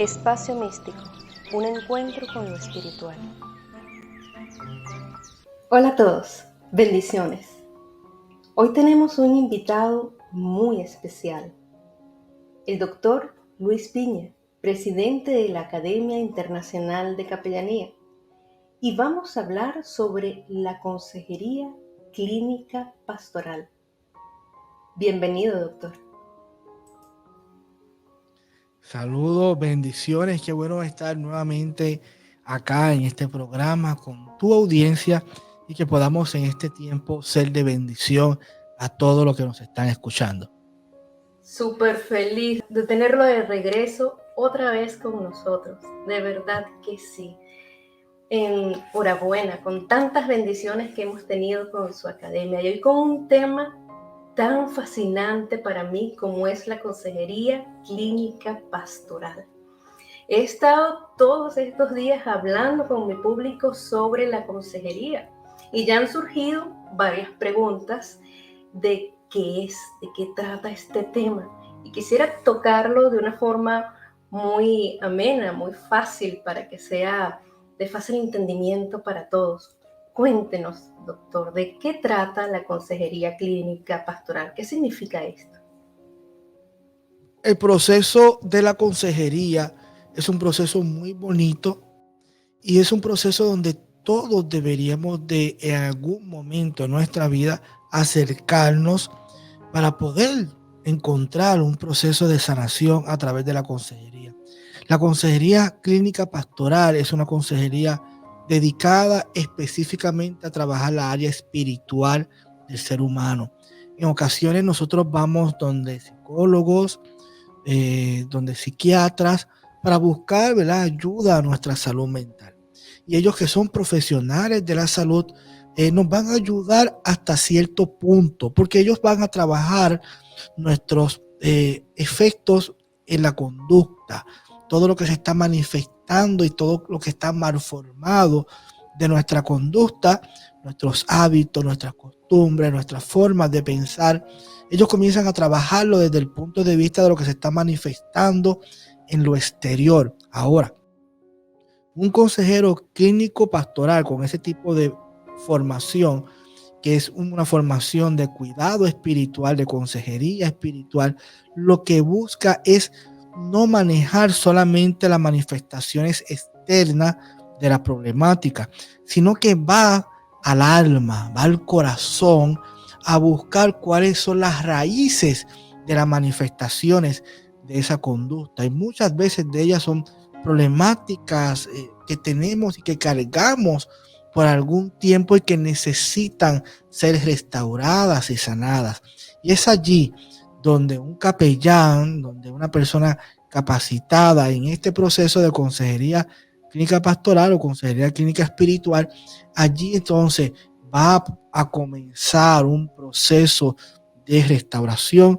Espacio Místico, un encuentro con lo espiritual. Hola a todos, bendiciones. Hoy tenemos un invitado muy especial, el doctor Luis Piña, presidente de la Academia Internacional de Capellanía, y vamos a hablar sobre la consejería clínica pastoral. Bienvenido, doctor. Saludos, bendiciones, qué bueno estar nuevamente acá en este programa con tu audiencia y que podamos en este tiempo ser de bendición a todos los que nos están escuchando. Súper feliz de tenerlo de regreso otra vez con nosotros, de verdad que sí. Enhorabuena con tantas bendiciones que hemos tenido con su academia y hoy con un tema tan fascinante para mí como es la consejería clínica pastoral. He estado todos estos días hablando con mi público sobre la consejería y ya han surgido varias preguntas de qué es, de qué trata este tema. Y quisiera tocarlo de una forma muy amena, muy fácil, para que sea de fácil entendimiento para todos. Cuéntenos, doctor, ¿de qué trata la consejería clínica pastoral? ¿Qué significa esto? El proceso de la consejería es un proceso muy bonito y es un proceso donde todos deberíamos de en algún momento de nuestra vida acercarnos para poder encontrar un proceso de sanación a través de la consejería. La consejería clínica pastoral es una consejería dedicada específicamente a trabajar la área espiritual del ser humano. En ocasiones nosotros vamos donde psicólogos, donde psiquiatras, para buscar, ¿verdad?, ayuda a nuestra salud mental. Y ellos que son profesionales de la salud nos van a ayudar hasta cierto punto, porque ellos van a trabajar nuestros efectos en la conducta, todo lo que se está manifestando y todo lo que está malformado de nuestra conducta, nuestros hábitos, nuestras costumbres, nuestras formas de pensar. Ellos comienzan a trabajarlo desde el punto de vista de lo que se está manifestando en lo exterior. Ahora, un consejero clínico pastoral con ese tipo de formación, que es una formación de cuidado espiritual, de consejería espiritual, lo que busca es no manejar solamente las manifestaciones externas de la problemática, sino que va al alma, va al corazón a buscar cuáles son las raíces de las manifestaciones de esa conducta. Y muchas veces de ellas son problemáticas que tenemos y que cargamos por algún tiempo y que necesitan ser restauradas y sanadas. Y es allí donde un capellán, donde una persona capacitada en este proceso de consejería clínica pastoral o consejería clínica espiritual, allí entonces va a comenzar un proceso de restauración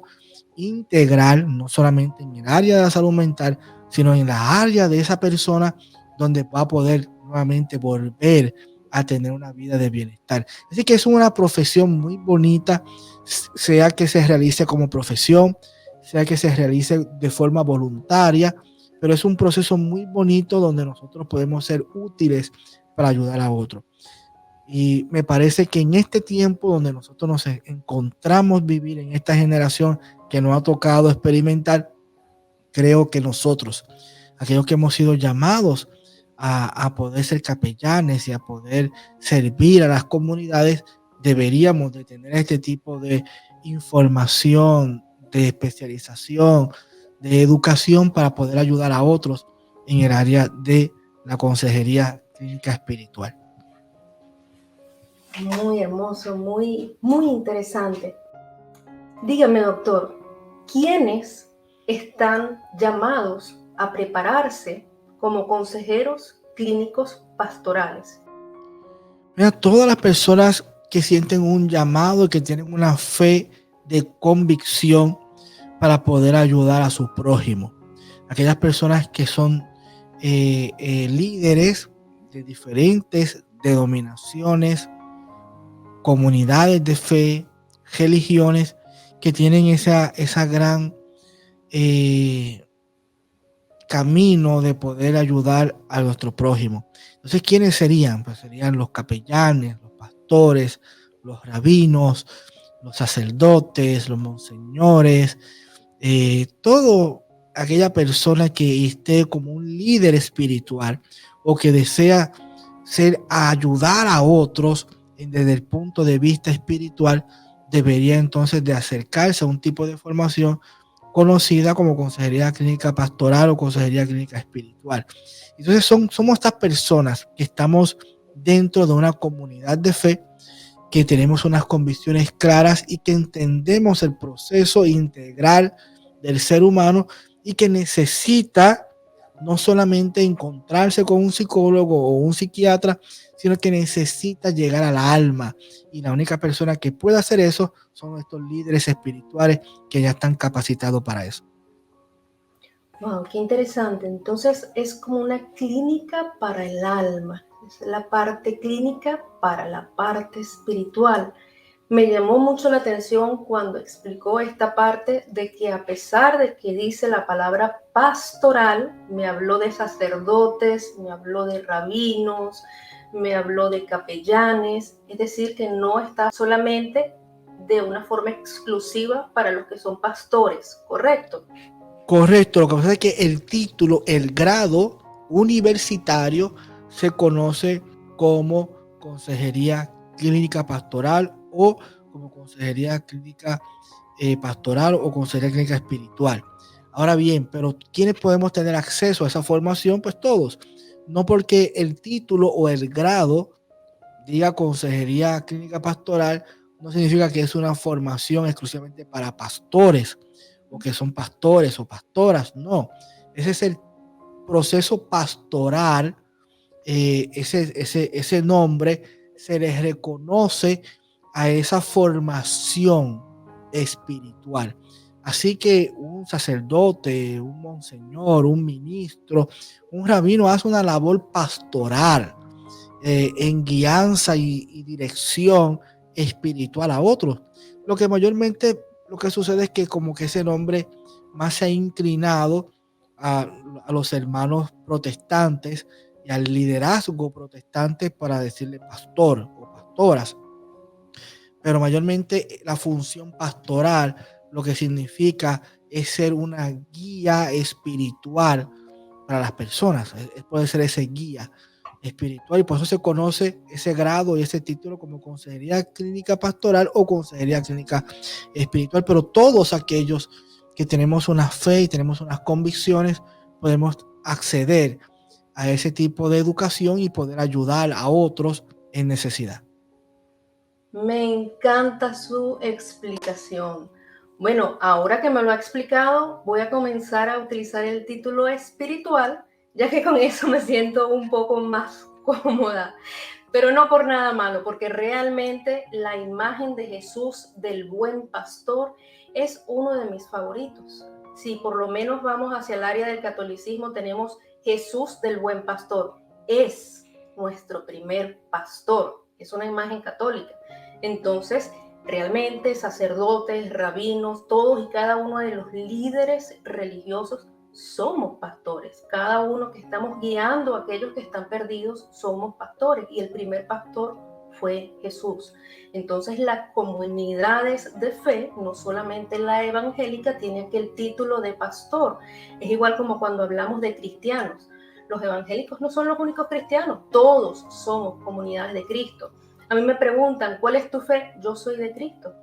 integral, no solamente en el área de la salud mental, sino en la área de esa persona donde va a poder nuevamente volver a tener una vida de bienestar. Así que es una profesión muy bonita, sea que se realice como profesión, sea que se realice de forma voluntaria, pero es un proceso muy bonito donde nosotros podemos ser útiles para ayudar a otros. Y me parece que en este tiempo donde nosotros nos encontramos vivir en esta generación que nos ha tocado experimentar, creo que nosotros, aquellos que hemos sido llamados a poder ser capellanes y a poder servir a las comunidades, deberíamos de tener este tipo de información, de especialización, de educación para poder ayudar a otros en el área de la consejería clínica espiritual. Muy hermoso, muy interesante. Dígame, doctor, ¿quiénes están llamados a prepararse como consejeros clínicos pastorales? Mira, todas las personas que sienten un llamado, que tienen una fe de convicción para poder ayudar a su prójimo. Aquellas personas que son líderes de diferentes denominaciones, comunidades de fe, religiones, que tienen esa gran camino de poder ayudar a nuestro prójimo. Entonces, ¿quiénes serían? Pues serían los capellanes, los pastores, los rabinos, los sacerdotes, los monseñores, todo aquella persona que esté como un líder espiritual o que desea ayudar a otros desde el punto de vista espiritual, debería entonces de acercarse a un tipo de formación conocida como consejería clínica pastoral o consejería clínica espiritual. Entonces somos estas personas que estamos dentro de una comunidad de fe, que tenemos unas convicciones claras y que entendemos el proceso integral del ser humano y que necesita no solamente encontrarse con un psicólogo o un psiquiatra, sino que necesita llegar al alma. Y la única persona que puede hacer eso son estos líderes espirituales que ya están capacitados para eso. Wow, qué interesante. Entonces es como una clínica para el alma. Es la parte clínica para la parte espiritual. Me llamó mucho la atención cuando explicó esta parte de que a pesar de que dice la palabra pastoral, me habló de sacerdotes, me habló de rabinos, me habló de capellanes, es decir, que no está solamente de una forma exclusiva para los que son pastores, ¿correcto? Correcto, lo que pasa es que el título, el grado universitario se conoce como consejería clínica pastoral o como consejería clínica pastoral o consejería clínica espiritual. Ahora bien, pero ¿quiénes podemos tener acceso a esa formación? Pues todos. No porque el título o el grado diga consejería clínica pastoral, no significa que es una formación exclusivamente para pastores o que son pastores o pastoras. No, ese es el proceso pastoral. Ese nombre se les reconoce a esa formación espiritual. Así que un sacerdote, un monseñor, un ministro, un rabino hace una labor pastoral, en guianza y dirección espiritual a otros. Lo que mayormente lo que sucede es que como que ese nombre más se ha inclinado a, a los hermanos protestantes y al liderazgo protestante para decirle pastor o pastoras. Pero mayormente la función pastoral lo que significa es ser una guía espiritual para las personas. Puede ser ese guía espiritual y por eso se conoce ese grado y ese título como consejería clínica pastoral o consejería clínica espiritual. Pero todos aquellos que tenemos una fe y tenemos unas convicciones podemos acceder a ese tipo de educación y poder ayudar a otros en necesidad. Me encanta su explicación. Bueno, ahora que me lo ha explicado, voy a comenzar a utilizar el título espiritual, ya que con eso me siento un poco más cómoda. Pero no por nada malo, porque realmente la imagen de Jesús del buen pastor es uno de mis favoritos. Si por lo menos vamos hacia el área del catolicismo, tenemos Jesús del buen pastor. Es nuestro primer pastor. Es una imagen católica. Entonces, realmente sacerdotes, rabinos, todos y cada uno de los líderes religiosos somos pastores. Cada uno que estamos guiando a aquellos que están perdidos somos pastores. Y el primer pastor fue Jesús. Entonces las comunidades de fe, no solamente la evangélica, tiene aquel título de pastor. Es igual como cuando hablamos de cristianos. Los evangélicos no son los únicos cristianos, todos somos comunidades de Cristo. A mí me preguntan, ¿cuál es tu fe? Yo soy de Cristo.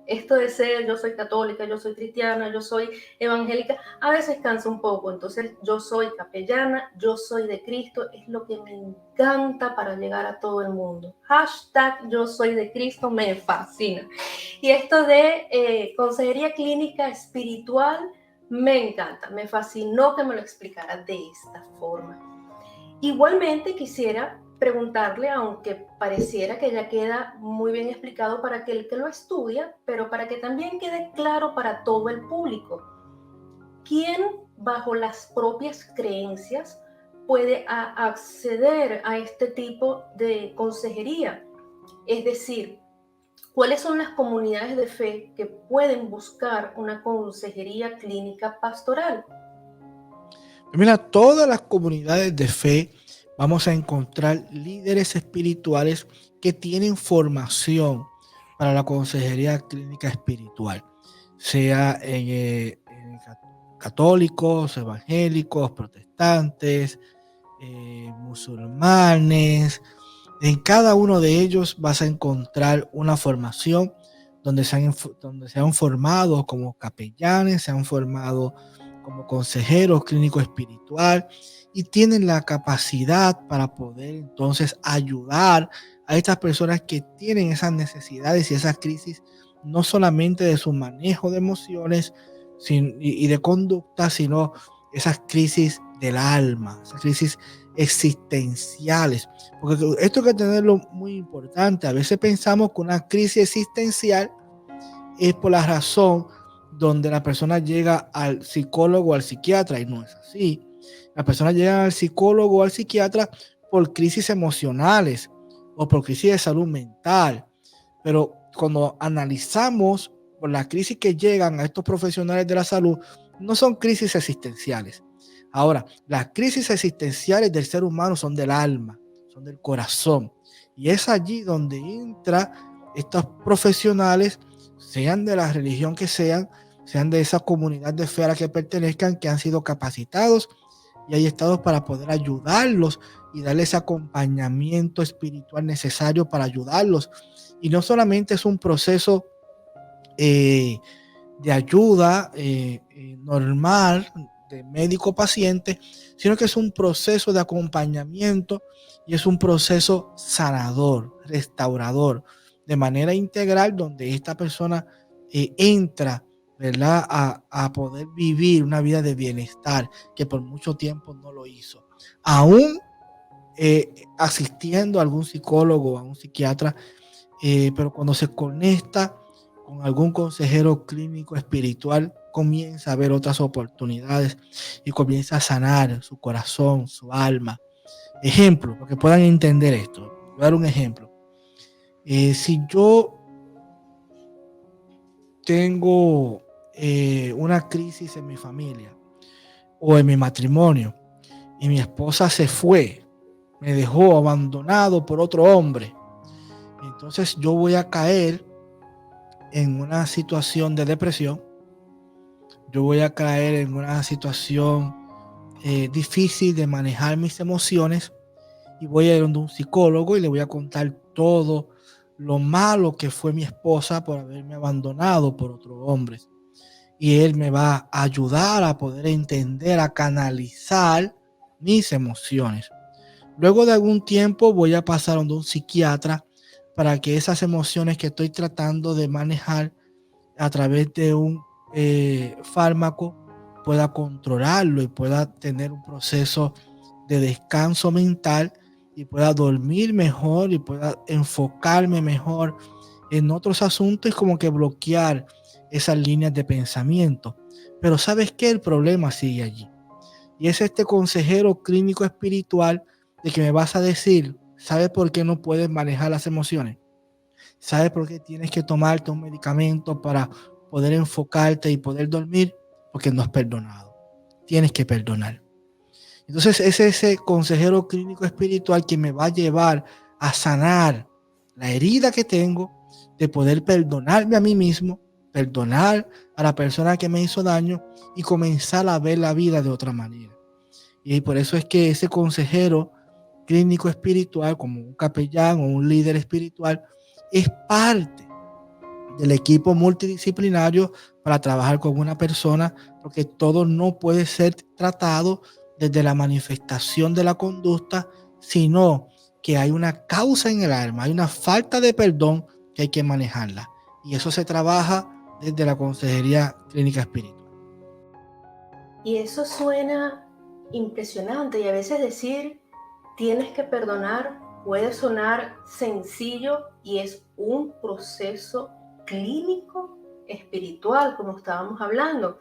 Esto de ser, yo soy católica, yo soy cristiana, yo soy evangélica, a veces cansa un poco. Entonces, yo soy capellana, yo soy de Cristo, es lo que me encanta para llegar a todo el mundo. Hashtag yo soy de Cristo me fascina. Y esto de consejería clínica espiritual me encanta, me fascinó que me lo explicara de esta forma. Igualmente quisiera preguntarle, aunque pareciera que ya queda muy bien explicado para aquel que lo estudia, pero para que también quede claro para todo el público, ¿quién bajo las propias creencias puede acceder a este tipo de consejería? Es decir, ¿cuáles son las comunidades de fe que pueden buscar una consejería clínica pastoral? Mira, todas las comunidades de fe vamos a encontrar líderes espirituales que tienen formación para la consejería clínica espiritual, sea en católicos, evangélicos, protestantes, musulmanes. En cada uno de ellos vas a encontrar una formación donde se han formado como capellanes, se han formado como consejeros clínico espiritual y tienen la capacidad para poder entonces ayudar a estas personas que tienen esas necesidades y esas crisis, no solamente de su manejo de emociones y de conducta, sino esas crisis del alma, esas crisis existenciales. Porque esto hay que tenerlo muy importante. A veces pensamos que una crisis existencial es por la razón donde la persona llega al psicólogo o al psiquiatra, y no es así. La persona llega al psicólogo o al psiquiatra por crisis emocionales o por crisis de salud mental. Pero cuando analizamos por las crisis que llegan a estos profesionales de la salud, no son crisis existenciales. Ahora, las crisis existenciales del ser humano son del alma, son del corazón. Y es allí donde entran estos profesionales, sean de la religión que sean de esa comunidad de fe a la que pertenezcan, que han sido capacitados y hay estados para poder ayudarlos y darles ese acompañamiento espiritual necesario para ayudarlos. Y no solamente es un proceso de ayuda normal de médico-paciente, sino que es un proceso de acompañamiento y es un proceso sanador, restaurador, de manera integral, donde esta persona entra, ¿verdad?, a poder vivir una vida de bienestar que por mucho tiempo no lo hizo. Aún asistiendo a algún psicólogo o a un psiquiatra, pero cuando se conecta con algún consejero clínico espiritual, comienza a ver otras oportunidades y comienza a sanar su corazón, su alma. Ejemplo, para que puedan entender esto. Voy a dar un ejemplo. Si yo tengo una crisis en mi familia o en mi matrimonio y mi esposa se fue, me dejó abandonado por otro hombre, entonces yo voy a caer en una situación de depresión, yo voy a caer en una situación difícil de manejar mis emociones y voy a ir donde un psicólogo y le voy a contar todo lo malo que fue mi esposa por haberme abandonado por otro hombre. Y él me va a ayudar a poder entender, a canalizar mis emociones. Luego de algún tiempo voy a pasar donde un psiquiatra para que esas emociones que estoy tratando de manejar a través de un fármaco pueda controlarlo y pueda tener un proceso de descanso mental y pueda dormir mejor y pueda enfocarme mejor en otros asuntos, como que bloquear esas líneas de pensamiento. Pero ¿sabes qué? El problema sigue allí. Y es este consejero clínico espiritual de que me vas a decir, ¿sabes por qué no puedes manejar las emociones? ¿Sabes por qué tienes que tomarte un medicamento para poder enfocarte y poder dormir? Porque no has perdonado. Tienes que perdonar. Entonces es ese consejero clínico espiritual que me va a llevar a sanar la herida que tengo, de poder perdonarme a mí mismo, perdonar a la persona que me hizo daño y comenzar a ver la vida de otra manera. Y por eso es que ese consejero clínico espiritual, como un capellán o un líder espiritual, es parte del equipo multidisciplinario para trabajar con una persona, porque todo no puede ser tratado desde la manifestación de la conducta, sino que hay una causa en el alma, hay una falta de perdón que hay que manejarla. Y eso se trabaja desde la consejería clínica espiritual. Y eso suena impresionante y a veces decir tienes que perdonar puede sonar sencillo y es un proceso clínico espiritual, como estábamos hablando.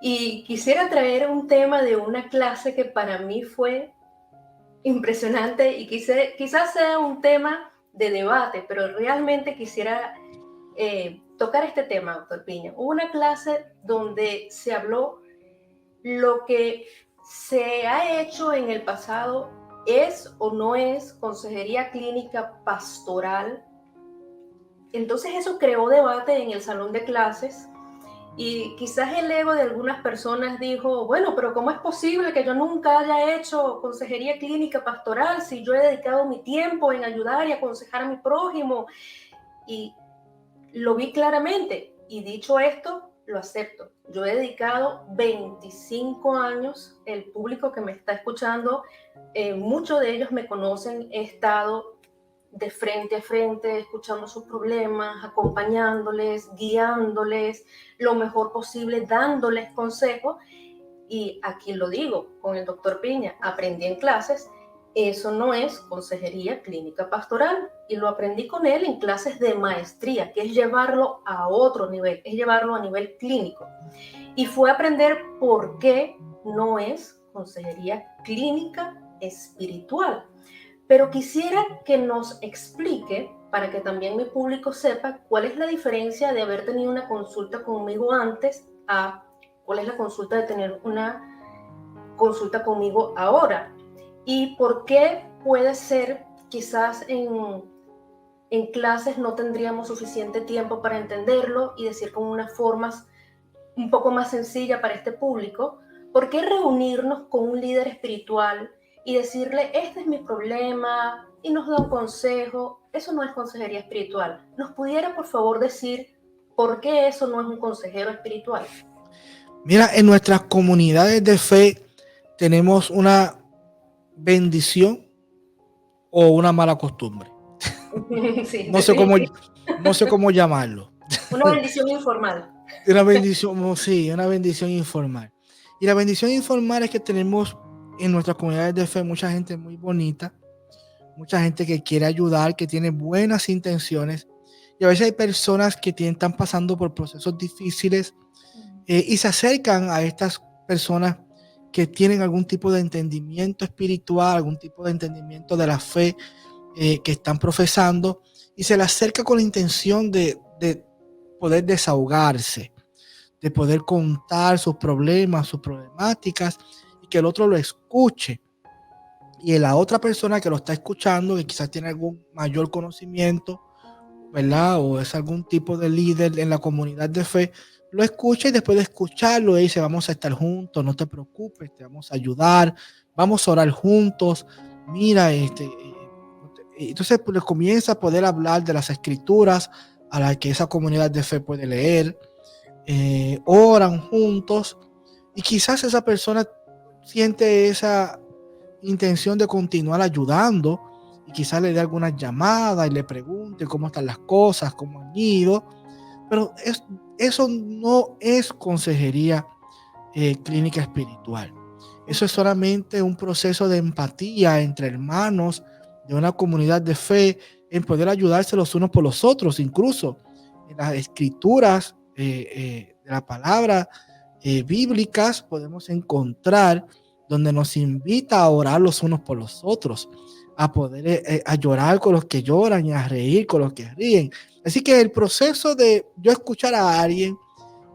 Y quisiera traer un tema de una clase que para mí fue impresionante y quizás sea un tema de debate, pero realmente quisiera tocar este tema, doctor Piña. Hubo una clase donde se habló lo que ¿Se ha hecho en el pasado? ¿Es o no es consejería clínica pastoral? Entonces eso creó debate en el salón de clases y quizás el ego de algunas personas dijo, bueno, pero ¿cómo es posible que yo nunca haya hecho consejería clínica pastoral si yo he dedicado mi tiempo en ayudar y aconsejar a mi prójimo? Y lo vi claramente y dicho esto, lo acepto. Yo he dedicado 25 años, el público que me está escuchando, muchos de ellos me conocen, he estado de frente a frente, escuchando sus problemas, acompañándoles, guiándoles lo mejor posible, dándoles consejos. Y aquí lo digo con el doctor Piña, aprendí en clases, eso no es consejería clínica pastoral. Y lo aprendí con él en clases de maestría, que es llevarlo a otro nivel, es llevarlo a nivel clínico. Y fue aprender por qué no es consejería clínica espiritual. Pero quisiera que nos explique, para que también mi público sepa, cuál es la diferencia de haber tenido una consulta conmigo antes a cuál es la consulta de tener una consulta conmigo ahora. Y por qué puede ser, quizás en clases no tendríamos suficiente tiempo para entenderlo y decir con unas formas un poco más sencilla para este público. ¿Por qué reunirnos con un líder espiritual y decirle, este es mi problema, y nos da un consejo? Eso no es consejería espiritual. ¿Nos pudiera, por favor, decir por qué eso no es un consejero espiritual? Mira, en nuestras comunidades de fe tenemos una bendición o una mala costumbre. Sí, No sé cómo, no sé cómo llamarlo. una bendición informal. Una bendición, sí, una bendición informal. Y la bendición informal es que tenemos en nuestras comunidades de fe mucha gente muy bonita, mucha gente que quiere ayudar, que tiene buenas intenciones. Y a veces hay personas que están pasando por procesos difíciles y se acercan a estas personas que tienen algún tipo de entendimiento espiritual, algún tipo de entendimiento de la fe que están profesando, y se le acerca con la intención de poder desahogarse, de poder contar sus problemas, sus problemáticas, y que el otro lo escuche. Y la otra persona que lo está escuchando, que quizás tiene algún mayor conocimiento, ¿verdad? O es algún tipo de líder en la comunidad de fe, lo escucha, y después de escucharlo dice, vamos a estar juntos, no te preocupes, te vamos a ayudar, vamos a orar juntos, mira, entonces pues, comienza a poder hablar de las escrituras a las que esa comunidad de fe puede leer, oran juntos, y quizás esa persona siente esa intención de continuar ayudando, y quizás le dé algunas llamadas y le pregunte cómo están las cosas, cómo han ido, pero eso no es consejería clínica espiritual. Eso es solamente un proceso de empatía entre hermanos de una comunidad de fe, en poder ayudarse los unos por los otros. Incluso en las escrituras de la palabra bíblicas podemos encontrar donde nos invita a orar los unos por los otros, a poder a llorar con los que lloran y a reír con los que ríen. Así que el proceso de yo escuchar a alguien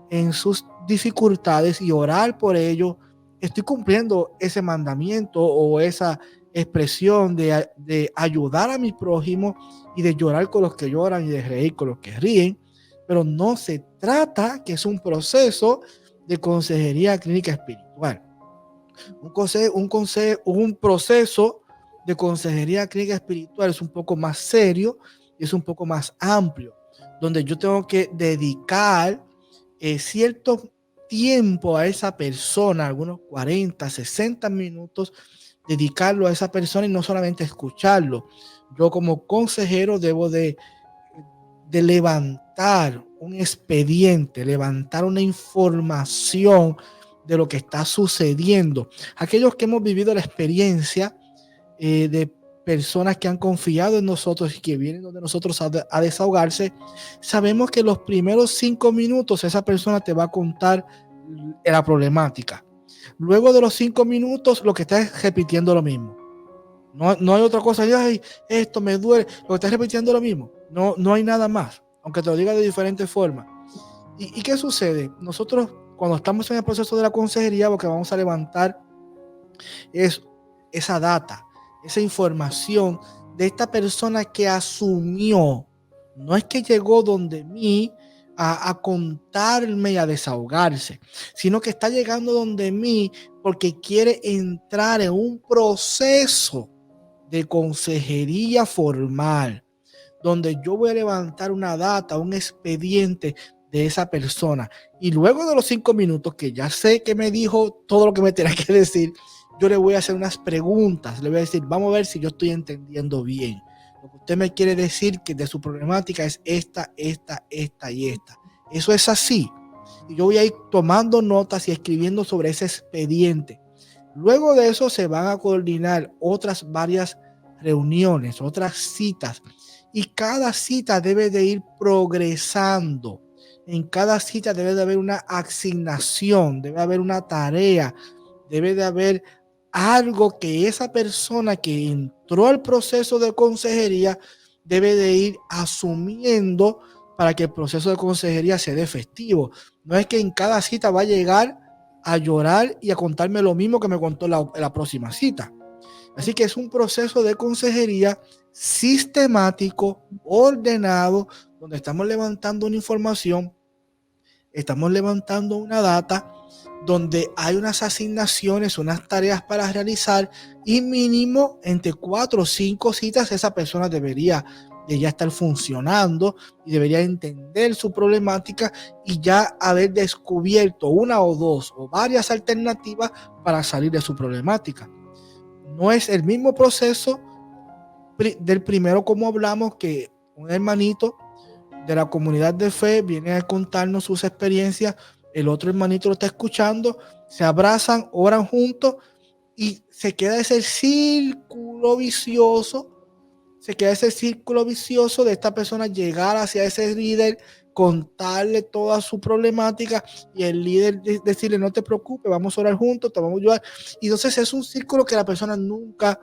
en sus dificultades y orar por ellos, estoy cumpliendo ese mandamiento o esa expresión de ayudar a mi prójimo y de llorar con los que lloran y de reír con los que ríen. Pero no se trata que es un proceso de consejería clínica espiritual. Un proceso de consejería clínica espiritual es un poco más serio y es un poco más amplio, donde yo tengo que dedicar cierto tiempo a esa persona, algunos 40, 60 minutos, dedicarlo a esa persona y no solamente escucharlo. Yo como consejero debo de levantar un expediente, levantar una información de lo que está sucediendo. Aquellos que hemos vivido la experiencia de personas que han confiado en nosotros y que vienen donde nosotros a desahogarse, sabemos que los primeros 5 minutos esa persona te va a contar la problemática. Luego de los 5 minutos lo que está es repitiendo lo mismo. No hay otra cosa. Ay, esto me duele. Lo que está repitiendo lo mismo. No hay nada más, aunque te lo diga de diferentes formas. ¿Y qué sucede? Nosotros, cuando estamos en el proceso de la consejería, porque vamos a levantar Es esa data, esa información de esta persona que asumió. No es que llegó donde mí a contarme y a desahogarse, sino que está llegando donde mí porque quiere entrar en un proceso de consejería formal, donde yo voy a levantar una data, un expediente de esa persona. Y luego de los 5 minutos que ya sé que me dijo todo lo que me tenía que decir, yo le voy a hacer unas preguntas. Le voy a decir, vamos a ver si yo estoy entendiendo bien. Lo que usted me quiere decir que de su problemática es esta y esta. Eso es así. Y yo voy a ir tomando notas y escribiendo sobre ese expediente. Luego de eso se van a coordinar otras varias reuniones, otras citas, y cada cita debe de ir progresando. En cada cita debe de haber una asignación, debe haber una tarea, debe de haber algo que esa persona que entró al proceso de consejería debe de ir asumiendo para que el proceso de consejería se dé efectivo. No es que en cada cita va a llegar a llorar y a contarme lo mismo que me contó la próxima cita. Así que es un proceso de consejería sistemático, ordenado, donde estamos levantando una información, estamos levantando una data, donde hay unas asignaciones, unas tareas para realizar, y mínimo entre 4 o 5 citas esa persona debería de ya estar funcionando y debería entender su problemática y ya haber descubierto una o dos o varias alternativas para salir de su problemática. No es el mismo proceso del primero, como hablamos, que un hermanito de la comunidad de fe viene a contarnos sus experiencias, el otro hermanito lo está escuchando, se abrazan, oran juntos y se queda ese círculo vicioso, de esta persona llegar hacia ese líder, contarle toda su problemática y el líder decirle, no te preocupes, vamos a orar juntos, te vamos a ayudar. Y entonces es un círculo que la persona nunca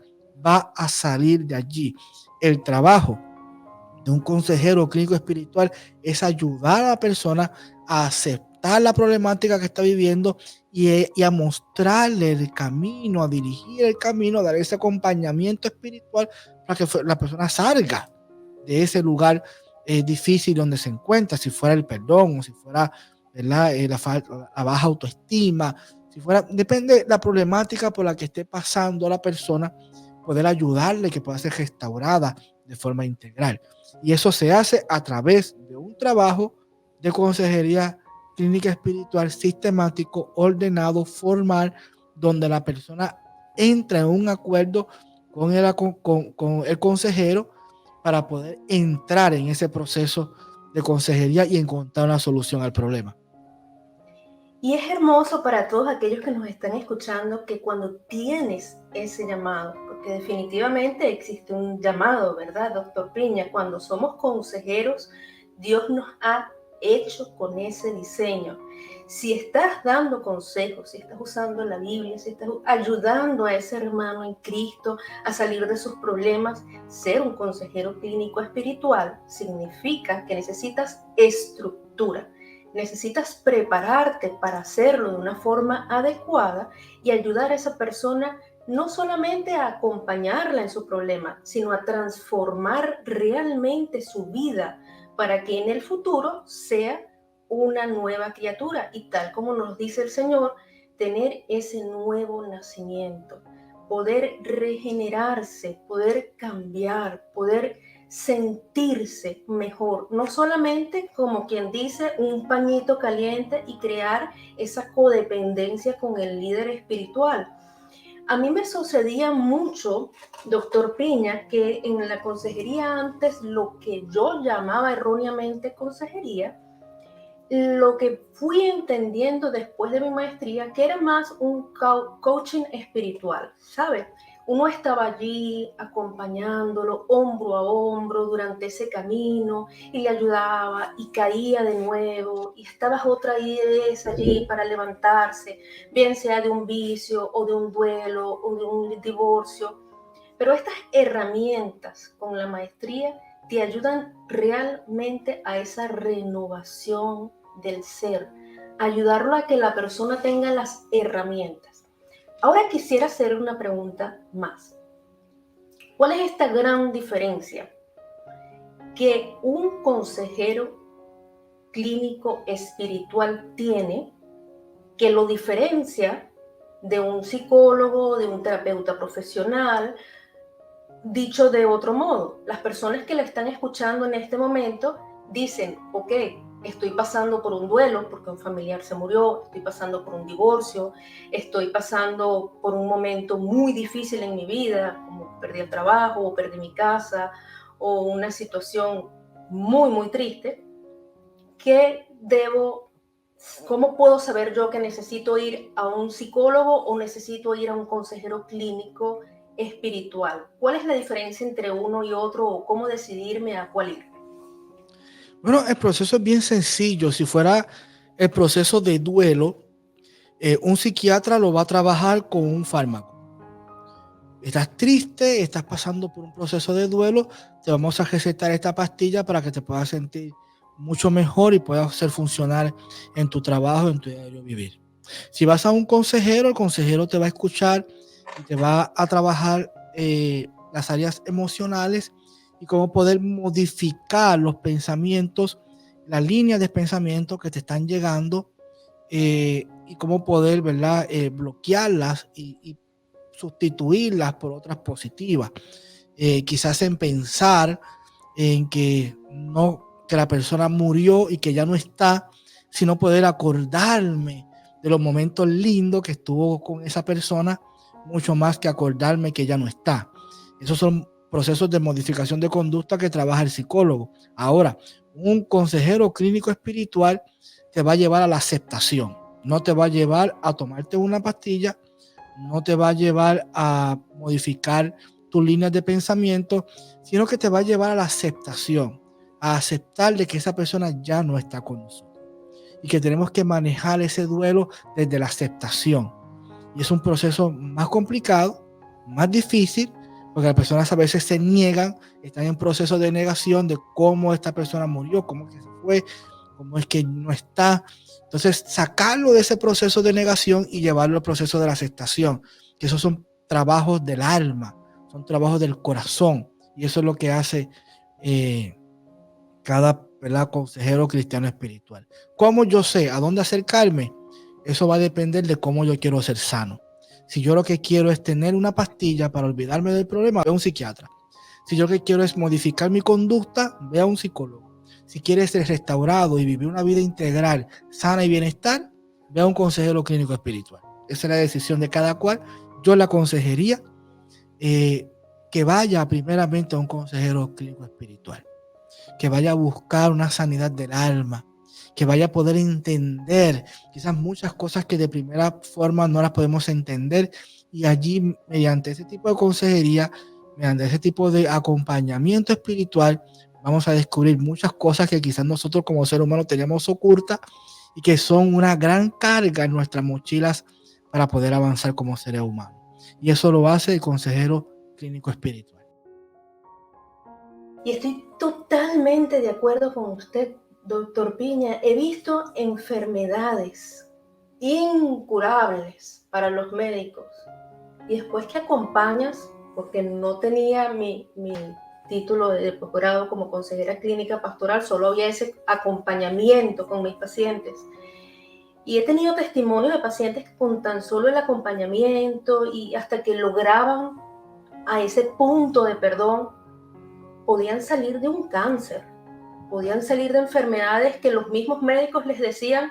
va a salir de allí. El trabajo de un consejero clínico espiritual es ayudar a la persona a aceptar la problemática que está viviendo y a mostrarle el camino, a dirigir el camino, a dar ese acompañamiento espiritual para que la persona salga de ese lugar difícil donde se encuentra, si fuera el perdón o si fuera, ¿verdad? La baja autoestima, si fuera, depende de la problemática por la que esté pasando la persona, poder ayudarle, que pueda ser restaurada de forma integral. Y eso se hace a través de un trabajo de consejería clínica espiritual sistemático, ordenado, formal, donde la persona entra en un acuerdo con el consejero para poder entrar en ese proceso de consejería y encontrar una solución al problema. Y es hermoso para todos aquellos que nos están escuchando que cuando tienes ese llamado, porque definitivamente existe un llamado, ¿verdad, doctor Piña? Cuando somos consejeros, Dios nos ha hecho con ese diseño. Si estás dando consejos, si estás usando la Biblia, si estás ayudando a ese hermano en Cristo a salir de sus problemas, ser un consejero clínico espiritual significa que necesitas estructura. Necesitas prepararte para hacerlo de una forma adecuada y ayudar a esa persona no solamente a acompañarla en su problema, sino a transformar realmente su vida para que en el futuro sea una nueva criatura y tal como nos dice el Señor, tener ese nuevo nacimiento, poder regenerarse, poder cambiar, poder sentirse mejor, no solamente como quien dice un pañito caliente y crear esa codependencia con el líder espiritual. A mí me sucedía mucho, doctor Piña, que en la consejería antes, lo que yo llamaba erróneamente consejería, lo que fui entendiendo después de mi maestría, que era más un coaching espiritual, ¿sabes? Uno estaba allí acompañándolo hombro a hombro durante ese camino y le ayudaba y caía de nuevo y estabas otra vez allí para levantarse, bien sea de un vicio o de un duelo o de un divorcio. Pero estas herramientas con la maestría te ayudan realmente a esa renovación del ser, ayudarlo a que la persona tenga las herramientas. Ahora quisiera hacer una pregunta más. ¿Cuál es esta gran diferencia que un consejero clínico espiritual tiene que lo diferencia de un psicólogo, de un terapeuta profesional? Dicho de otro modo, las personas que la están escuchando en este momento dicen, ok, estoy pasando por un duelo porque un familiar se murió, estoy pasando por un divorcio, estoy pasando por un momento muy difícil en mi vida, como perdí el trabajo o perdí mi casa o una situación muy, muy triste. ¿Qué debo, cómo puedo saber yo que necesito ir a un psicólogo o necesito ir a un consejero clínico espiritual? ¿Cuál es la diferencia entre uno y otro o cómo decidirme a cuál ir? Bueno, el proceso es bien sencillo. Si fuera el proceso de duelo, un psiquiatra lo va a trabajar con un fármaco. Estás triste, estás pasando por un proceso de duelo, te vamos a recetar esta pastilla para que te puedas sentir mucho mejor y puedas hacer funcionar en tu trabajo, en tu diario vivir. Si vas a un consejero, el consejero te va a escuchar y te va a trabajar las áreas emocionales y cómo poder modificar los pensamientos, las líneas de pensamiento que te están llegando, y cómo poder, ¿verdad? Bloquearlas y sustituirlas por otras positivas. Quizás en pensar en que no, que la persona murió y que ya no está, sino poder acordarme de los momentos lindos que estuvo con esa persona, mucho más que acordarme que ya no está. Esos son procesos de modificación de conducta que trabaja el psicólogo. Ahora, un consejero clínico espiritual te va a llevar a la aceptación, no te va a llevar a tomarte una pastilla, no te va a llevar a modificar tus líneas de pensamiento, sino que te va a llevar a la aceptación, a aceptar de que esa persona ya no está con nosotros y que tenemos que manejar ese duelo desde la aceptación. Y es un proceso más complicado, más difícil, porque las personas a veces se niegan, están en proceso de negación de cómo esta persona murió, cómo es que se fue, cómo es que no está. Entonces, sacarlo de ese proceso de negación y llevarlo al proceso de la aceptación, que esos son trabajos del alma, son trabajos del corazón, y eso es lo que hace cada, ¿verdad?, consejero cristiano espiritual. ¿Cómo yo sé a dónde acercarme? Eso va a depender de cómo yo quiero ser sano. Si yo lo que quiero es tener una pastilla para olvidarme del problema, ve a un psiquiatra. Si yo lo que quiero es modificar mi conducta, ve a un psicólogo. Si quieres ser restaurado y vivir una vida integral, sana y bienestar, ve a un consejero clínico espiritual. Esa es la decisión de cada cual. Yo le aconsejaría que vaya primeramente a un consejero clínico espiritual, que vaya a buscar una sanidad del alma, que vaya a poder entender quizás muchas cosas que de primera forma no las podemos entender, y allí mediante ese tipo de consejería, mediante ese tipo de acompañamiento espiritual, vamos a descubrir muchas cosas que quizás nosotros como ser humano teníamos ocultas y que son una gran carga en nuestras mochilas para poder avanzar como seres humanos. Y eso lo hace el consejero clínico espiritual. Y estoy totalmente de acuerdo con usted, doctor Piña. He visto enfermedades incurables para los médicos y después que acompañas, porque no tenía mi título de posgrado como consejera clínica pastoral, solo había ese acompañamiento con mis pacientes. Y he tenido testimonios de pacientes que con tan solo el acompañamiento y hasta que lograban a ese punto de perdón, podían salir de un cáncer, podían salir de enfermedades que los mismos médicos les decían,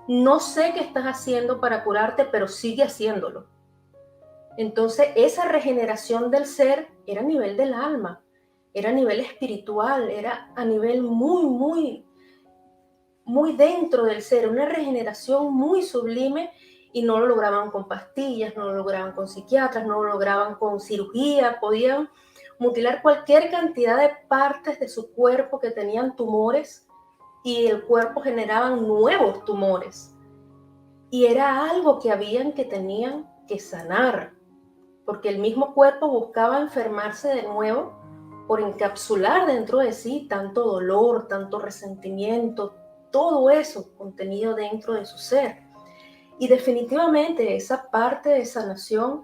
no sé qué estás haciendo para curarte, pero sigue haciéndolo. Entonces, esa regeneración del ser era a nivel del alma, era a nivel espiritual, era a nivel muy, muy, muy dentro del ser, una regeneración muy sublime, y no lo lograban con pastillas, no lo lograban con psiquiatras, no lo lograban con cirugía, podían mutilar cualquier cantidad de partes de su cuerpo que tenían tumores y el cuerpo generaban nuevos tumores. Y era algo que tenían que sanar, porque el mismo cuerpo buscaba enfermarse de nuevo por encapsular dentro de sí tanto dolor, tanto resentimiento, todo eso contenido dentro de su ser. Y definitivamente esa parte de sanación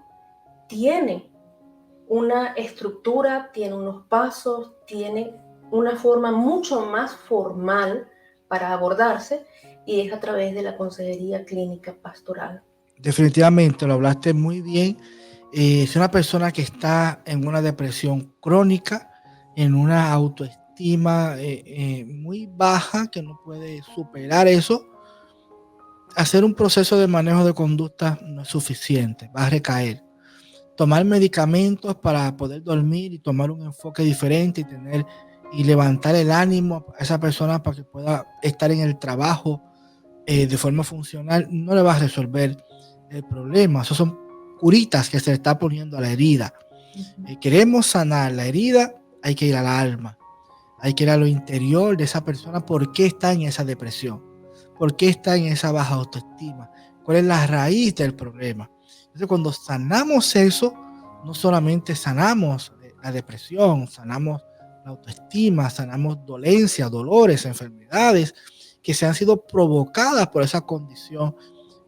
tiene una estructura, tiene unos pasos, tiene una forma mucho más formal para abordarse, y es a través de la consejería clínica pastoral. Definitivamente, lo hablaste muy bien. Es una persona que está en una depresión crónica, en una autoestima muy baja, que no puede superar eso. Hacer un proceso de manejo de conducta no es suficiente, va a recaer. Tomar medicamentos para poder dormir y tomar un enfoque diferente y levantar el ánimo a esa persona para que pueda estar en el trabajo de forma funcional, no le va a resolver el problema. Esos son curitas que se le está poniendo a la herida. Queremos sanar la herida, hay que ir al alma, hay que ir a lo interior de esa persona. ¿Por qué está en esa depresión? ¿Por qué está en esa baja autoestima? ¿Cuál es la raíz del problema? Entonces, cuando sanamos eso, no solamente sanamos la depresión, sanamos la autoestima, sanamos dolencias, dolores, enfermedades que se han sido provocadas por esa condición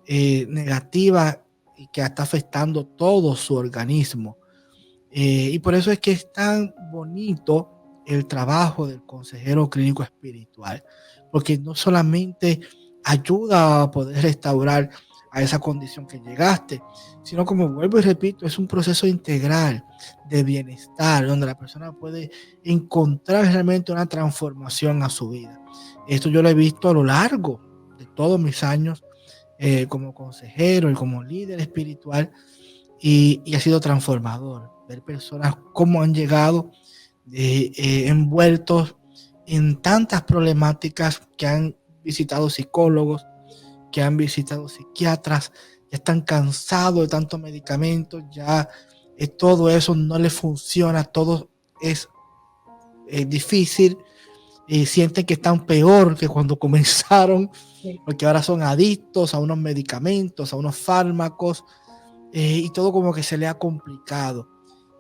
negativa y que está afectando todo su organismo. Y por eso es que es tan bonito el trabajo del consejero clínico espiritual, porque no solamente ayuda a poder restaurar a esa condición que llegaste, sino, como vuelvo y repito, es un proceso integral de bienestar, donde la persona puede encontrar realmente una transformación a su vida. Esto yo lo he visto a lo largo de todos mis años como consejero y como líder espiritual, y ha sido transformador ver personas cómo han llegado envueltos en tantas problemáticas, que han visitado psicólogos, que han visitado psiquiatras, ya están cansados de tantos medicamentos, ya todo eso no les funciona, todo es difícil, y sienten que están peor que cuando comenzaron, porque ahora son adictos a unos medicamentos, a unos fármacos, y todo como que se le ha complicado.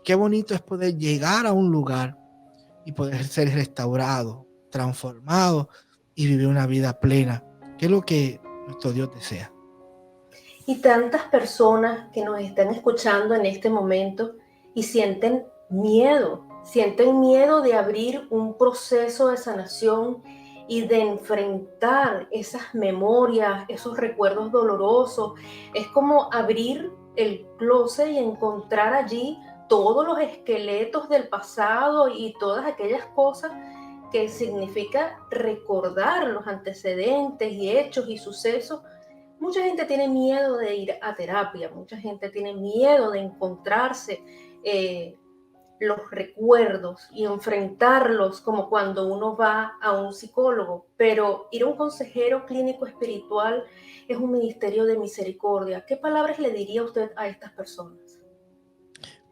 Qué bonito es poder llegar a un lugar y poder ser restaurado, transformado y vivir una vida plena, que es lo que nuestro Dios desea. Y tantas personas que nos están escuchando en este momento y sienten miedo de abrir un proceso de sanación y de enfrentar esas memorias, esos recuerdos dolorosos. Es como abrir el closet y encontrar allí todos los esqueletos del pasado y todas aquellas cosas que significa recordar los antecedentes y hechos y sucesos. Mucha gente tiene miedo de ir a terapia, mucha gente tiene miedo de encontrarse los recuerdos y enfrentarlos, como cuando uno va a un psicólogo, pero ir a un consejero clínico espiritual es un ministerio de misericordia. ¿Qué palabras le diría usted a estas personas?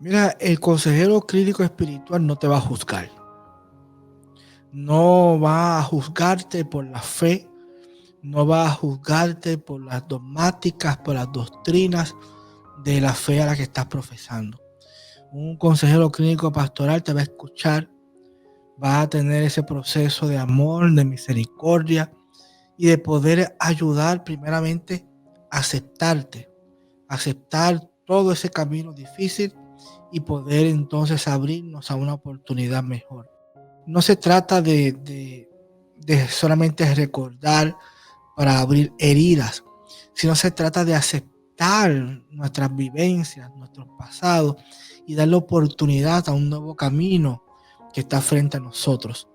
Mira, el consejero clínico espiritual no te va a juzgar. No va a juzgarte por la fe, no va a juzgarte por las dogmáticas, por las doctrinas de la fe a la que estás profesando. Un consejero clínico pastoral te va a escuchar, va a tener ese proceso de amor, de misericordia y de poder ayudar primeramente a aceptarte, aceptar todo ese camino difícil y poder entonces abrirnos a una oportunidad mejor. No se trata de solamente recordar para abrir heridas, sino se trata de aceptar nuestras vivencias, nuestros pasados, y darle oportunidad a un nuevo camino que está frente a nosotros.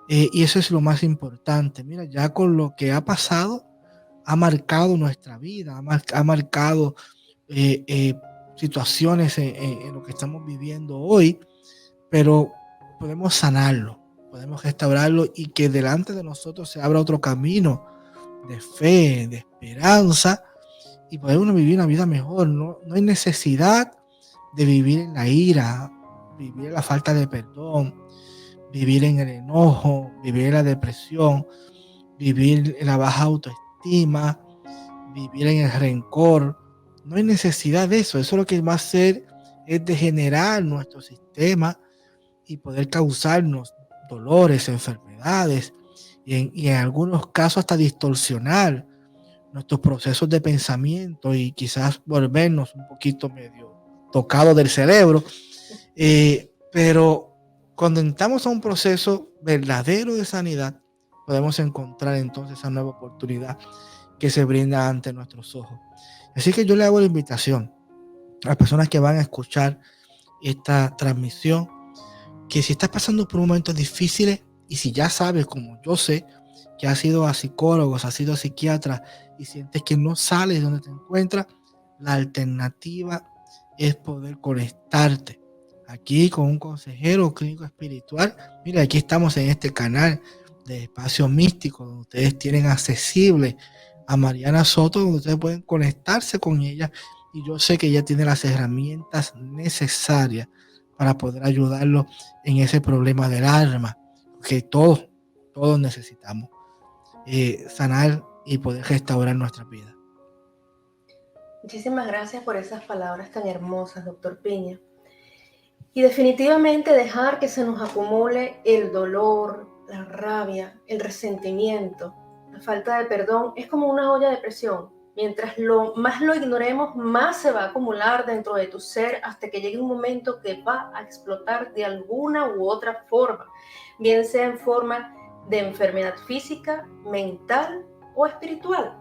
Y eso es lo más importante. Mira, ya con lo que ha pasado, ha marcado nuestra vida, ha marcado situaciones en lo que estamos viviendo hoy, pero podemos sanarlo, podemos restaurarlo, y que delante de nosotros se abra otro camino de fe, de esperanza, y poder uno vivir una vida mejor. No hay necesidad de vivir en la ira, vivir en la falta de perdón, vivir en el enojo, vivir en la depresión, vivir en la baja autoestima, vivir en el rencor. No hay necesidad de eso. Eso lo que va a hacer es degenerar nuestro sistema y poder causarnos dolores, enfermedades, y en algunos casos hasta distorsionar nuestros procesos de pensamiento y quizás volvernos un poquito medio tocados del cerebro. Pero cuando entramos a un proceso verdadero de sanidad, podemos encontrar entonces esa nueva oportunidad que se brinda ante nuestros ojos. Así que yo le hago la invitación a las personas que van a escuchar esta transmisión, que si estás pasando por momentos difíciles y si ya sabes, como yo sé, que has ido a psicólogos, has ido a psiquiatras y sientes que no sales de donde te encuentras, la alternativa es poder conectarte aquí con un consejero clínico espiritual. Mira, aquí estamos en este canal de Espacio Místico, donde ustedes tienen accesible a Mariana Soto, donde ustedes pueden conectarse con ella, y yo sé que ella tiene las herramientas necesarias para poder ayudarlos en ese problema del alma, que todos necesitamos sanar y poder restaurar nuestra vida. Muchísimas gracias por esas palabras tan hermosas, doctor Piña. Y definitivamente dejar que se nos acumule el dolor, la rabia, el resentimiento, la falta de perdón, es como una olla de presión. Mientras más lo ignoremos, más se va a acumular dentro de tu ser hasta que llegue un momento que va a explotar de alguna u otra forma, bien sea en forma de enfermedad física, mental o espiritual.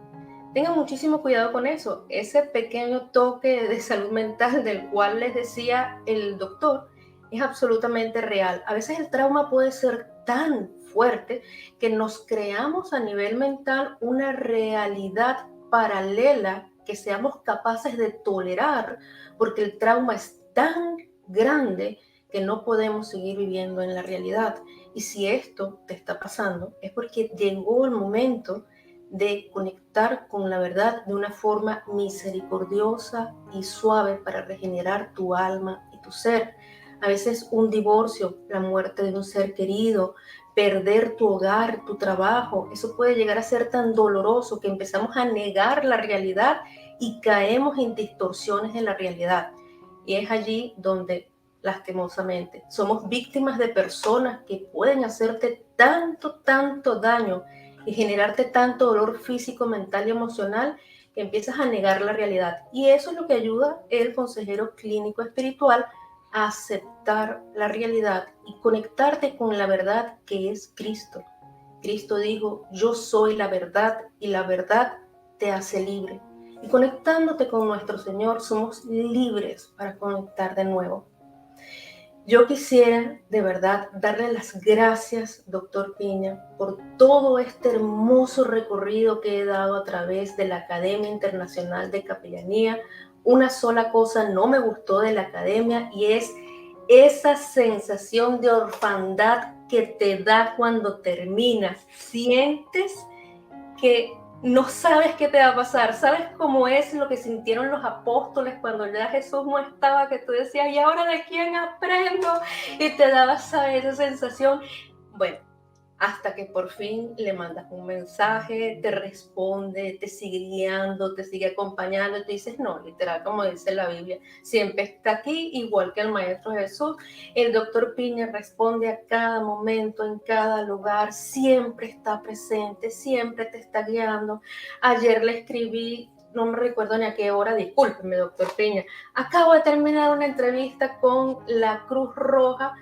Tengan muchísimo cuidado con eso. Ese pequeño toque de salud mental del cual les decía el doctor es absolutamente real. A veces el trauma puede ser tan fuerte que nos creamos a nivel mental una realidad paralela que seamos capaces de tolerar, porque el trauma es tan grande que no podemos seguir viviendo en la realidad. Y si esto te está pasando, es porque llegó el momento de conectar con la verdad de una forma misericordiosa y suave para regenerar tu alma y tu ser. A veces un divorcio, la muerte de un ser querido, perder tu hogar, tu trabajo, eso puede llegar a ser tan doloroso que empezamos a negar la realidad y caemos en distorsiones en la realidad. Y es allí donde, lastimosamente, somos víctimas de personas que pueden hacerte tanto daño y generarte tanto dolor físico, mental y emocional que empiezas a negar la realidad. Y eso es lo que ayuda el consejero clínico espiritual a aceptar la realidad y conectarte con la verdad que es Cristo. Cristo dijo, yo soy la verdad y la verdad te hace libre. Y conectándote con nuestro Señor somos libres para conectar de nuevo. Yo quisiera de verdad darle las gracias, doctor Piña, por todo este hermoso recorrido que he dado a través de la Academia Internacional de Capellanía. Una sola cosa no me gustó de la academia y es esa sensación de orfandad que te da cuando terminas. Sientes que no sabes qué te va a pasar, sabes cómo es lo que sintieron los apóstoles cuando ya Jesús no estaba, que tú decías, ¿y ahora de quién aprendo? Y te dabas, ¿sabes? Esa sensación. Bueno, hasta que por fin le mandas un mensaje, te responde, te sigue guiando, te sigue acompañando, y tú dices, no, literal, como dice la Biblia, siempre está aquí, igual que el Maestro Jesús. El doctor Piña responde a cada momento, en cada lugar, siempre está presente, siempre te está guiando. Ayer le escribí, no me recuerdo ni a qué hora, discúlpeme, doctor Piña, acabo de terminar una entrevista con la Cruz Roja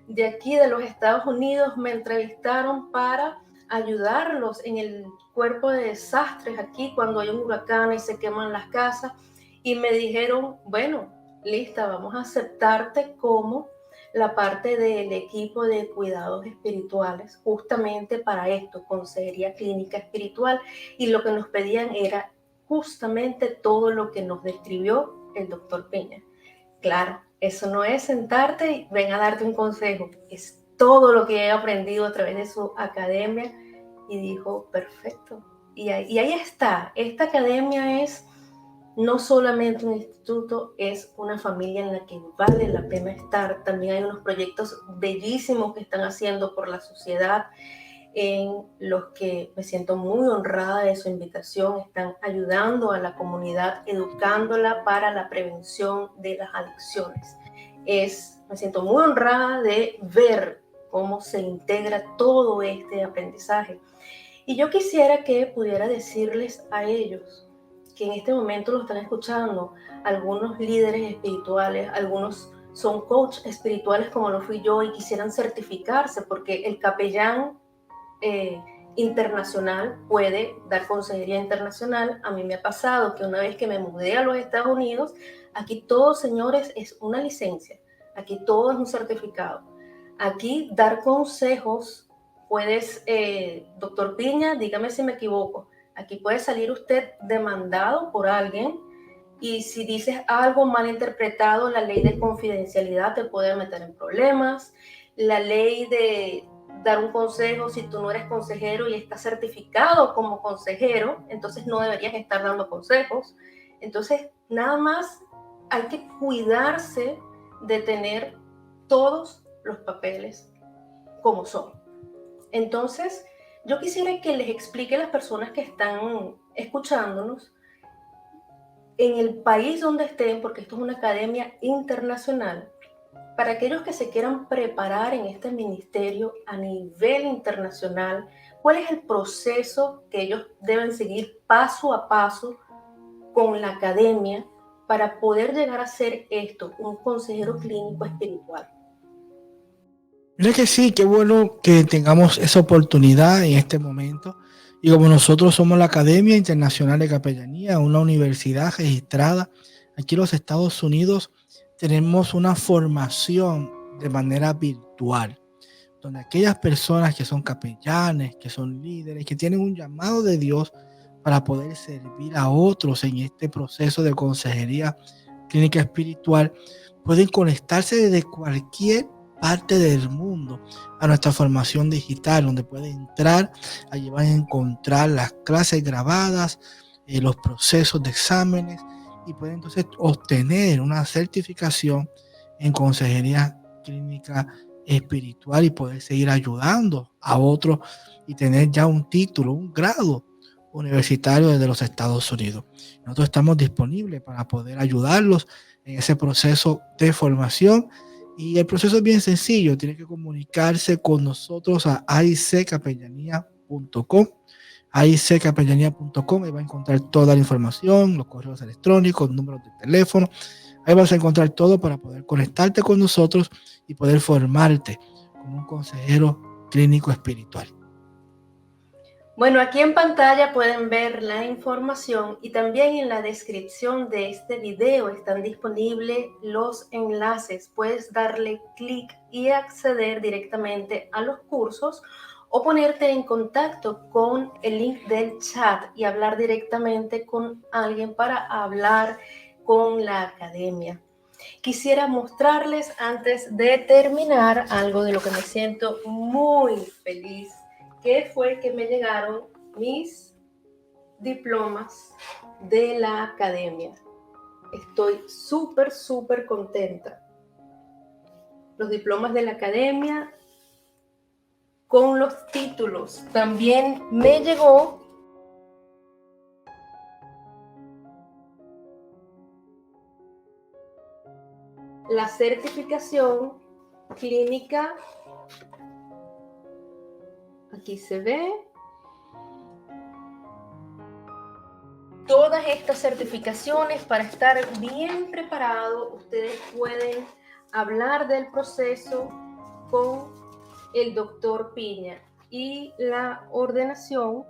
de aquí de los Estados Unidos. Me entrevistaron para ayudarlos en el cuerpo de desastres aquí cuando hay un huracán y se queman las casas, y me dijeron, bueno, lista, vamos a aceptarte como la parte del equipo de cuidados espirituales, justamente para esto, consejería clínica espiritual, y lo que nos pedían era justamente todo lo que nos describió el doctor Peña. Claro, eso no es sentarte y ven a darte un consejo, es todo lo que he aprendido a través de su academia. Y dijo, perfecto. Y ahí está, esta academia es no solamente un instituto, es una familia en la que vale la pena estar. También hay unos proyectos bellísimos que están haciendo por la sociedad, en los que me siento muy honrada de su invitación. Están ayudando a la comunidad, educándola para la prevención de las adicciones. Me siento muy honrada de ver cómo se integra todo este aprendizaje. Y yo quisiera que pudiera decirles a ellos que en este momento lo están escuchando algunos líderes espirituales, algunos son coach espirituales como lo fui yo y quisieran certificarse porque el capellán internacional puede dar consejería internacional. A mí me ha pasado que una vez que me mudé a los Estados Unidos, aquí todo, señores, es una licencia, aquí todo es un certificado. Aquí dar consejos, puedes, doctor Piña, dígame si me equivoco, aquí puede salir usted demandado por alguien y si dices algo mal interpretado, la ley de confidencialidad te puede meter en problemas, la ley de dar un consejo, si tú no eres consejero y estás certificado como consejero, entonces no deberías estar dando consejos. Entonces, nada más hay que cuidarse de tener todos los papeles como son. Entonces, yo quisiera que les explique a las personas que están escuchándonos en el país donde estén, porque esto es una academia internacional, para aquellos que se quieran preparar en este ministerio a nivel internacional, ¿cuál es el proceso que ellos deben seguir paso a paso con la academia para poder llegar a ser esto, un consejero clínico espiritual? Mira que sí, qué bueno que tengamos esa oportunidad en este momento. Y como nosotros somos la Academia Internacional de Capellanía, una universidad registrada aquí en los Estados Unidos, tenemos una formación de manera virtual, donde aquellas personas que son capellanes, que son líderes, que tienen un llamado de Dios para poder servir a otros en este proceso de consejería clínica espiritual, pueden conectarse desde cualquier parte del mundo a nuestra formación digital, donde pueden entrar, allí van a encontrar las clases grabadas, los procesos de exámenes y pueden entonces obtener una certificación en consejería clínica espiritual y poder seguir ayudando a otros y tener ya un título, un grado universitario desde los Estados Unidos. Nosotros estamos disponibles para poder ayudarlos en ese proceso de formación y el proceso es bien sencillo. Tiene que comunicarse con nosotros a aiccapellanía.com, aiccapellanía.com. Ahí va a encontrar toda la información, los correos electrónicos, números de teléfono. Ahí vas a encontrar todo para poder conectarte con nosotros y poder formarte como un consejero clínico espiritual. Bueno, aquí en pantalla pueden ver la información y también en la descripción de este video están disponibles los enlaces. Puedes darle clic y acceder directamente a los cursos o ponerte en contacto con el link del chat y hablar directamente con alguien para hablar con la academia. Quisiera mostrarles antes de terminar algo de lo que me siento muy feliz, que fue que me llegaron mis diplomas de la academia. Estoy súper contenta. Los diplomas de la academia con los títulos. También me llegó la certificación clínica. Aquí se ve. Todas estas certificaciones para estar bien preparado, ustedes pueden hablar del proceso con el doctor Piña y la ordenación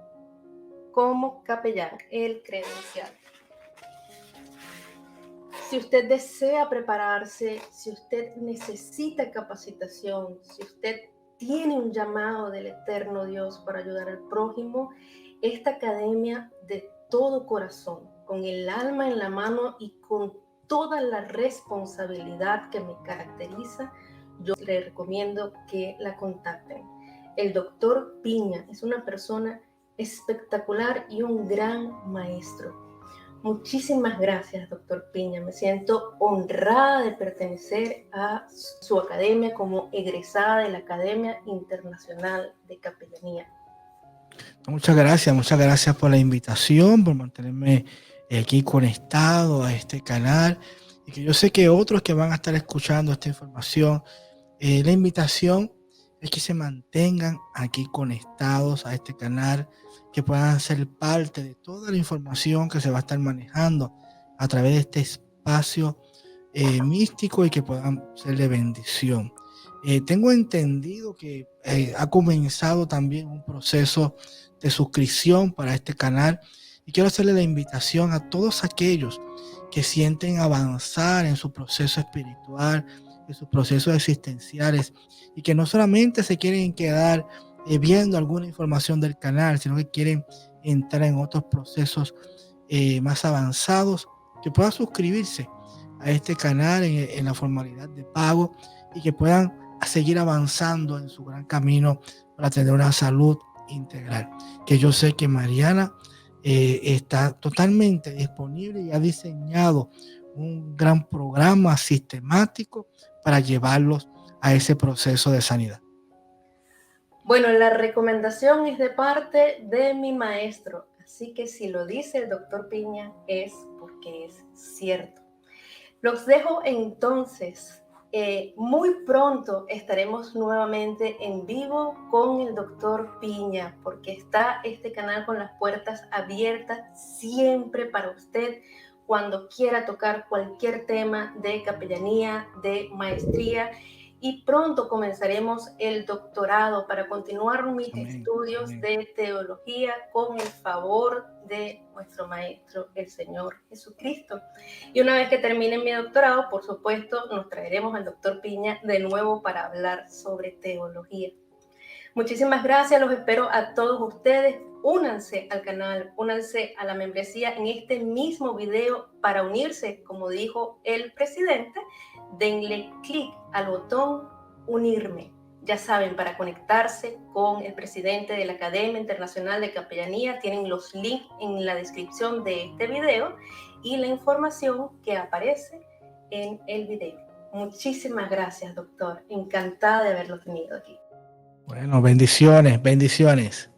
como capellán, el credencial. Si usted desea prepararse, si usted necesita capacitación, si usted tiene un llamado del eterno Dios para ayudar al prójimo, esta academia de todo corazón, con el alma en la mano y con toda la responsabilidad que me caracteriza, yo le recomiendo que la contacten. El doctor Piña es una persona espectacular y un gran maestro. Muchísimas gracias, doctor Piña. Me siento honrada de pertenecer a su academia como egresada de la Academia Internacional de Capellanía. Muchas gracias por la invitación, por mantenerme aquí conectado a este canal y que yo sé que otros que van a estar escuchando esta información, la invitación es que se mantengan aquí conectados a este canal, que puedan ser parte de toda la información que se va a estar manejando a través de este espacio místico y que puedan ser de bendición. Tengo entendido que ha comenzado también un proceso de suscripción para este canal y quiero hacerle la invitación a todos aquellos que sienten avanzar en su proceso espiritual, en sus procesos existenciales y que no solamente se quieren quedar viendo alguna información del canal, sino que quieren entrar en otros procesos más avanzados, que puedan suscribirse a este canal en la formalidad de pago y que puedan seguir avanzando en su gran camino para tener una salud integral. Que yo sé que Mariana está totalmente disponible y ha diseñado un gran programa sistemático para llevarlos a ese proceso de sanidad. Bueno, la recomendación es de parte de mi maestro, así que si lo dice el doctor Piña es porque es cierto. Los dejo entonces. Muy pronto estaremos nuevamente en vivo con el doctor Piña, porque está este canal con las puertas abiertas siempre para usted cuando quiera tocar cualquier tema de capellanía, de maestría. Y pronto comenzaremos el doctorado para continuar mis estudios de teología con el favor de nuestro Maestro, el Señor Jesucristo. Y una vez que termine mi doctorado, por supuesto, nos traeremos al doctor Piña de nuevo para hablar sobre teología. Muchísimas gracias, los espero a todos ustedes. Únanse al canal, únanse a la membresía en este mismo video para unirse, como dijo el presidente. Denle clic al botón unirme. Ya saben, para conectarse con el presidente de la Academia Internacional de Capellanía, tienen los links en la descripción de este video y la información que aparece en el video. Muchísimas gracias, doctor. Encantada de haberlo tenido aquí. Bueno, bendiciones, bendiciones.